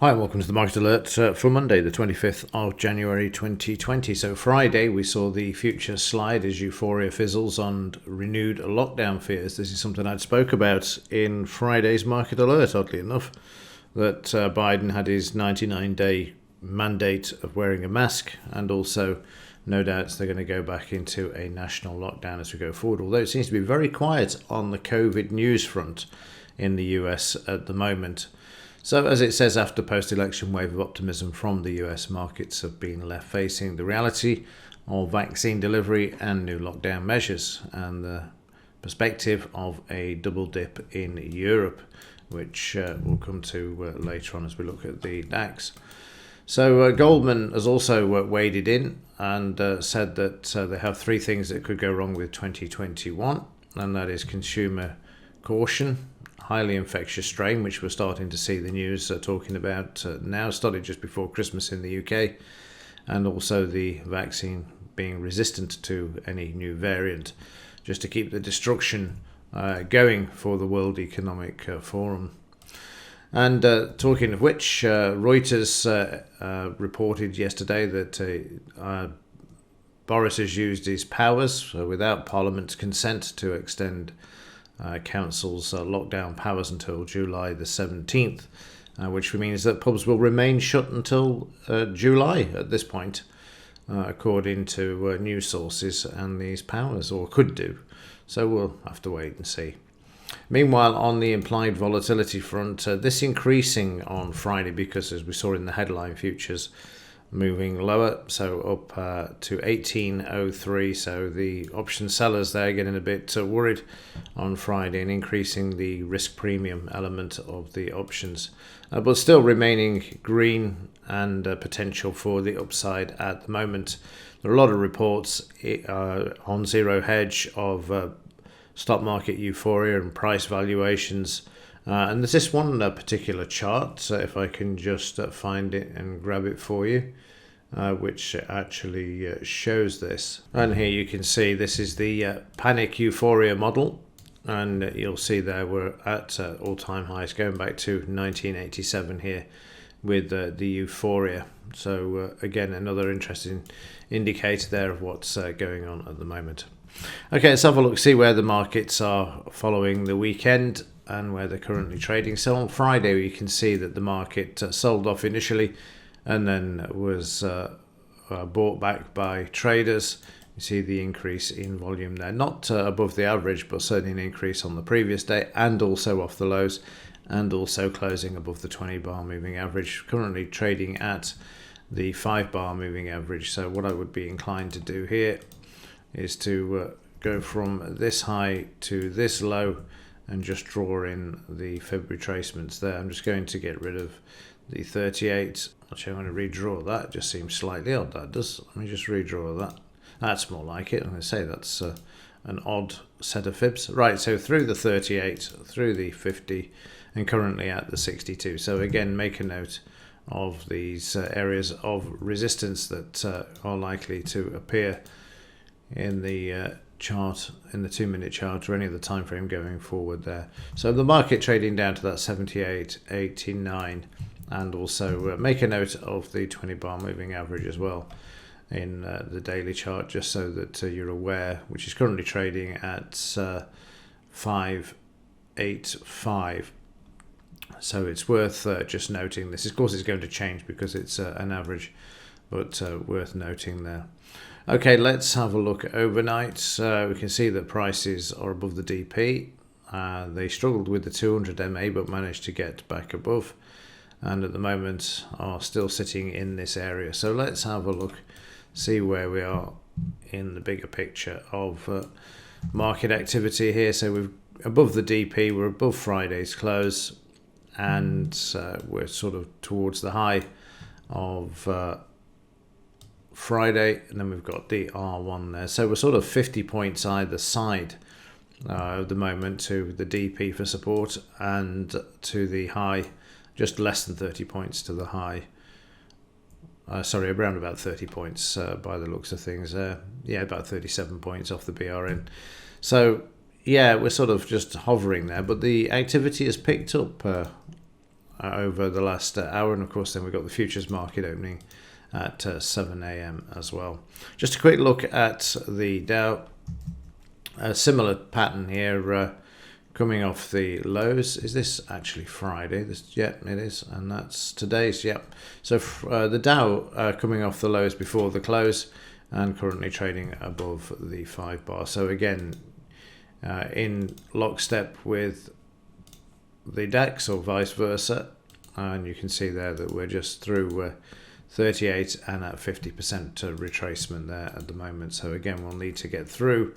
Hi and welcome to the Market Alert for Monday, the 25th of January 2020. So Friday we saw the future slide as euphoria fizzles on renewed lockdown fears. This is something I'd spoke about in Friday's Market Alert, oddly enough, that Biden had his 99-day mandate of wearing a mask, and also no doubt they're going to go back into a national lockdown as we go forward, although it seems to be very quiet on the COVID news front in the US at the moment. So, as it says, after post-election wave of optimism from the US, markets have been left facing the reality of vaccine delivery and new lockdown measures, and the perspective of a double dip in Europe, which we'll come to later on as we look at the DAX. So Goldman has also waded in and said that they have three things that could go wrong with 2021, and that is consumer caution, highly infectious strain, which we're starting to see the news talking about now, started just before Christmas in the UK, and also the vaccine being resistant to any new variant, just to keep the destruction going for the World Economic Forum. And talking of which, Reuters reported yesterday that Boris has used his powers without Parliament's consent to extend Council's lockdown powers until July the 17th, which means that pubs will remain shut until July at this point, according to news sources and these powers, or could do. So we'll have to wait and see. Meanwhile, on the implied volatility front, this increasing on Friday because, as we saw in the headline futures, moving lower, so up to 1803. So the option sellers there getting a bit worried on Friday and increasing the risk premium element of the options, but still remaining green and potential for the upside at the moment. There are a lot of reports on zero hedge of stock market euphoria and price valuations. And there's this one particular chart, if I can just find it and grab it for you, which actually shows this. And here you can see this is the panic euphoria model. And you'll see there we're at all-time highs going back to 1987 here with the euphoria. So again, another interesting indicator there of what's going on at the moment. Okay, let's have a look, see where the markets are following the weekend and where they're currently trading. So on Friday, you can see that the market sold off initially and then was bought back by traders. You see the increase in volume there, not above the average, but certainly an increase on the previous day and also off the lows, and also closing above the 20-bar moving average, currently trading at the 5-bar moving average. So what I would be inclined to do here is to go from this high to this low and just draw in the Fib retracements there. I'm just going to get rid of the 38. Actually, I'm going to redraw that. It just seems slightly odd, that does. Let me just redraw that. That's more like it. I'm going to say that's an odd set of fibs. Right, so through the 38, through the 50, and currently at the 62. So again, make a note of these areas of resistance that are likely to appear in the chart, in the 2-minute chart, or any other time frame going forward there. So the market trading down to that 78.89, and also make a note of the 20-bar moving average as well in the daily chart, just so that you're aware, which is currently trading at 585. So it's worth just noting this. Of course, it's going to change because it's an average, but worth noting there. Okay, let's have a look at overnight. We can see that prices are above the DP. They struggled with the 200 MA, but managed to get back above, and at the moment are still sitting in this area. So let's have a look, see where we are in the bigger picture of market activity here. So we're above the DP, we're above Friday's close, and we're sort of towards the high of Friday, and then we've got the R1 there. So we're sort of 50 points either side at the moment to the DP for support, and to the high, just less than 30 points to the high. Sorry, around about 30 points by the looks of things. Yeah, about 37 points off the BRN. So yeah, we're sort of just hovering there, but the activity has picked up over the last hour, and of course then we've got the futures market opening at 7 a.m. as well. Just a quick look at the Dow. A similar pattern here, coming off the lows. Is this actually Friday? Yep, it is, and that's today's. Yep. So the Dow coming off the lows before the close, and currently trading above the 5 bar. So again, in lockstep with the DAX or vice versa, and you can see there that we're just through 38 and at 50% retracement there at the moment. So again, we'll need to get through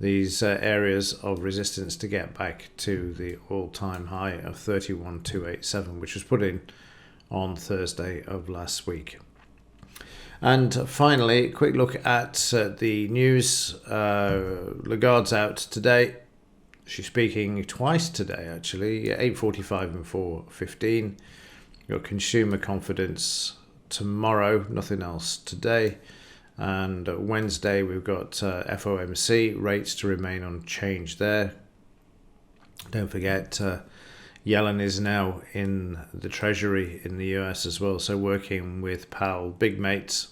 these areas of resistance to get back to the all-time high of 31,287, which was put in on Thursday of last week. And finally, quick look at the news. Lagarde's out today. She's speaking twice today, actually, 8:45 and 4:15. Got consumer confidence tomorrow, nothing else today. And Wednesday, we've got FOMC rates to remain unchanged there. Don't forget, Yellen is now in the Treasury in the US as well, so working with Powell, big mates.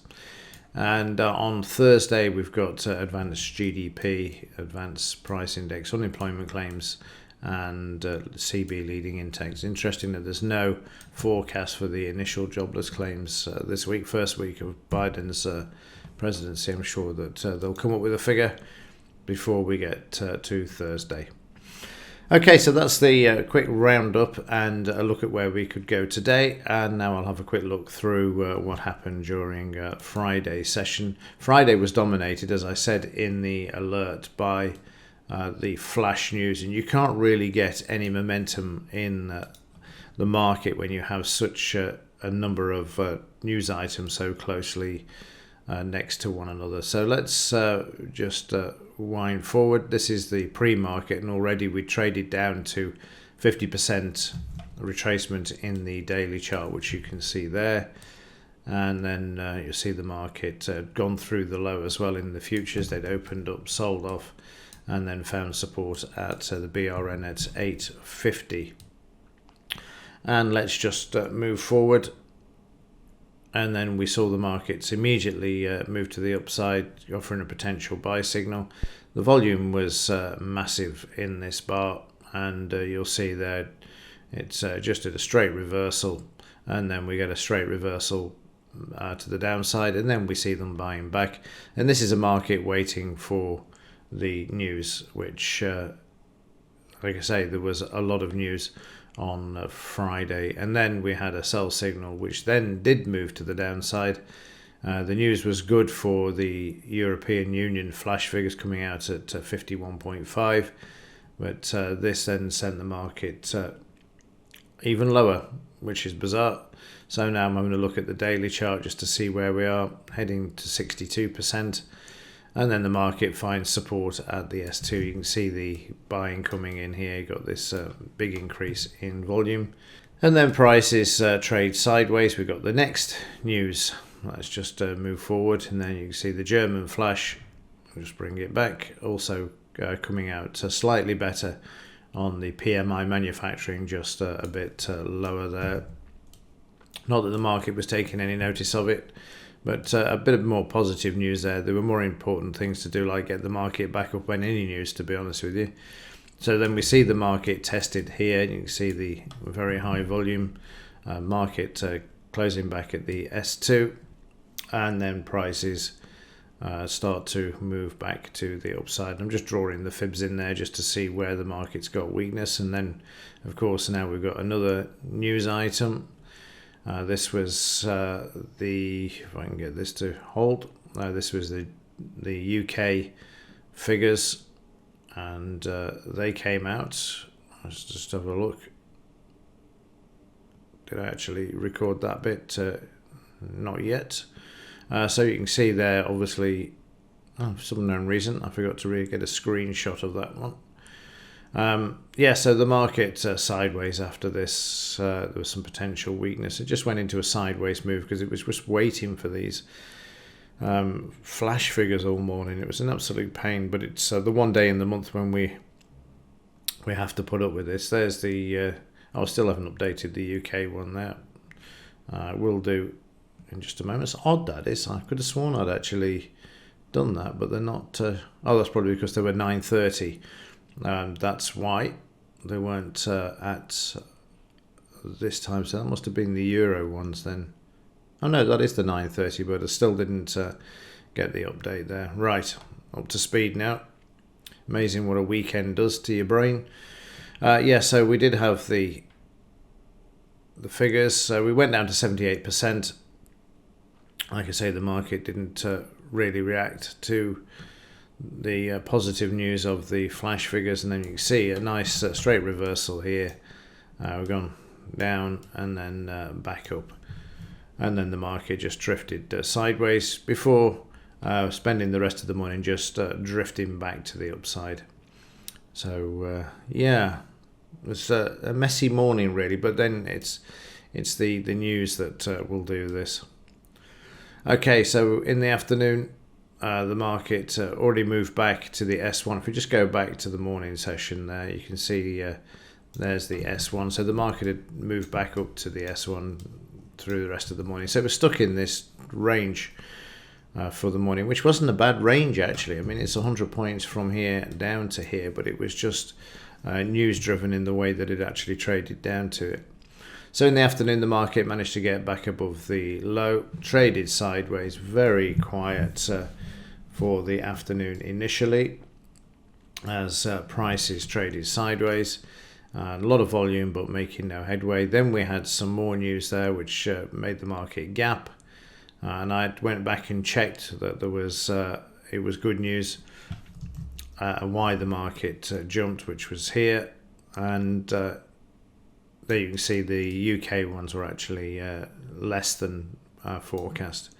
And on Thursday, we've got advanced GDP, advanced price index, unemployment claims, and CB leading index. Interesting that there's no forecast for the initial jobless claims this week, first week of Biden's presidency. I'm sure that they'll come up with a figure before we get to Thursday. Okay, so that's the quick roundup and a look at where we could go today. And now I'll have a quick look through what happened during Friday's session. Friday was dominated, as I said in the alert, by the flash news, and you can't really get any momentum in the market when you have such a number of news items so closely next to one another. So let's just wind forward. This is the pre-market, and already we traded down to 50% retracement in the daily chart, which you can see there. And then you see the market gone through the low as well in the futures. They'd opened up, sold off, and then found support at the BRN at 850. And let's just move forward. And then we saw the markets immediately move to the upside, offering a potential buy signal. The volume was massive in this bar, and you'll see there it's just at a straight reversal, and then we get a straight reversal to the downside, and then we see them buying back. And this is a market waiting for the news, which, like I say, there was a lot of news on Friday, and then we had a sell signal which then did move to the downside. The news was good for the European Union flash figures coming out at 51.5, but this then sent the market even lower, which is bizarre. So now I'm going to look at the daily chart just to see where we are, heading to 62%. And then the market finds support at the S2. You can see the buying coming in here. You've got this big increase in volume. And then prices trade sideways. We've got the next news. Let's just move forward. And then you can see the German flash. I'll just bring it back. Also coming out slightly better on the PMI manufacturing, just a bit lower there. Not that the market was taking any notice of it, but a bit of more positive news there. There were more important things to do, like get the market back up when any news, to be honest with you. So then we see the market tested here. You can see the very high volume market closing back at the S2. And then prices start to move back to the upside. I'm just drawing the fibs in there just to see where the market's got weakness. And then, of course, now we've got another news item. This was if I can get this to hold, this was the UK figures, and they came out. Let's just have a look. Did I actually record that bit? Not yet. So you can see there, obviously, for some unknown reason, I forgot to get a screenshot of that one. So the market sideways after this. There was some potential weakness. It just went into a sideways move because it was just waiting for these flash figures all morning. It was an absolute pain, but it's the one day in the month when we have to put up with this. There's the I still haven't updated the UK one there. I will do in just a moment. It's odd, that is. I could have sworn I'd actually done that, but they're not. That's probably because they were 9:30. That's why they weren't at this time. So that must have been the Euro ones then. Oh no, that is the 9:30, but I still didn't get the update there. Right, up to speed now. Amazing what a weekend does to your brain. So we did have the figures. So we went down to 78%. Like I say, the market didn't really react to the positive news of the flash figures, and then you can see a nice straight reversal here. We've gone down and then back up, and then the market just drifted sideways before spending the rest of the morning just drifting back to the upside. So it was a messy morning really, but then it's the news that will do this. Okay, so in the afternoon, the market already moved back to the S1. If we just go back to the morning session there, you can see there's the S1. So the market had moved back up to the S1 through the rest of the morning. So it was stuck in this range for the morning, which wasn't a bad range actually. I mean, it's 100 points from here down to here, but it was just news driven in the way that it actually traded down to it. So in the afternoon, the market managed to get back above the low, traded sideways, very quiet for the afternoon initially, as prices traded sideways. A lot of volume, but making no headway. Then we had some more news there, which made the market gap. And I went back and checked that there was it was good news. Why the market jumped, which was here, and there you can see the UK ones were actually less than forecast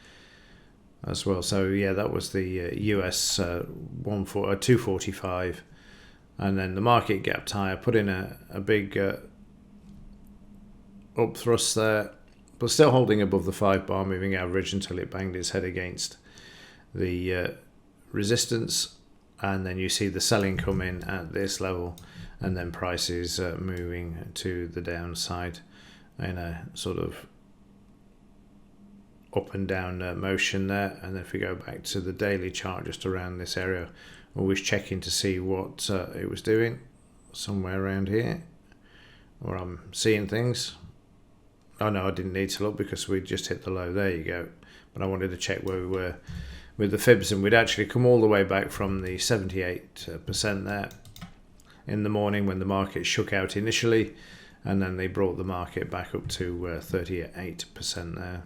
as well. So yeah, that was the US 245, and then the market gapped higher, put in a big up thrust there, but still holding above the 5-bar moving average until it banged its head against the resistance. And then you see the selling come in at this level, and then prices moving to the downside in a sort of up and down motion there. And then if we go back to the daily chart just around this area, always checking to see what it was doing, somewhere around here where I'm seeing things. Oh no, I didn't need to look because we just hit the low. There you go. But I wanted to check where we were with the fibs, and we'd actually come all the way back from the 78% there in the morning when the market shook out initially, and then they brought the market back up to 38% there.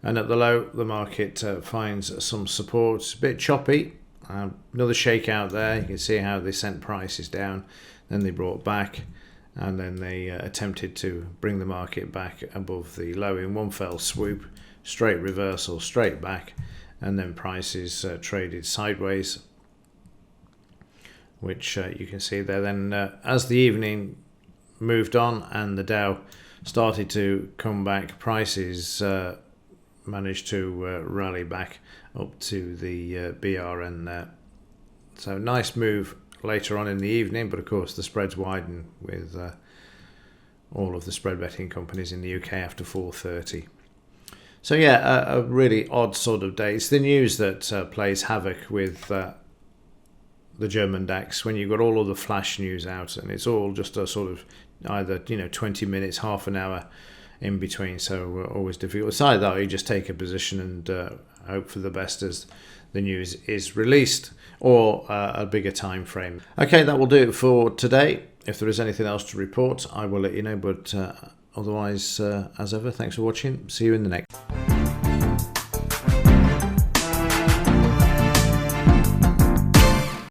And at the low, the market finds some support. It's a bit choppy. Another shakeout there. You can see how they sent prices down, then they brought back, and then they attempted to bring the market back above the low in one fell swoop, straight reversal, straight back, and then prices traded sideways, which you can see there. Then as the evening moved on and the Dow started to come back, prices managed to rally back up to the BRN there. So nice move later on in the evening, but of course the spreads widen with all of the spread betting companies in the UK after 4:30. So yeah, a really odd sort of day. It's the news that plays havoc with the German DAX when you've got all of the flash news out, and it's all just a sort of either 20 minutes, half an hour in between. So always difficult. Aside that, you just take a position and hope for the best as the news is released, or a bigger time frame. Okay, that will do it for today. If there is anything else to report, I will let you know. But otherwise, as ever, thanks for watching. See you in the next.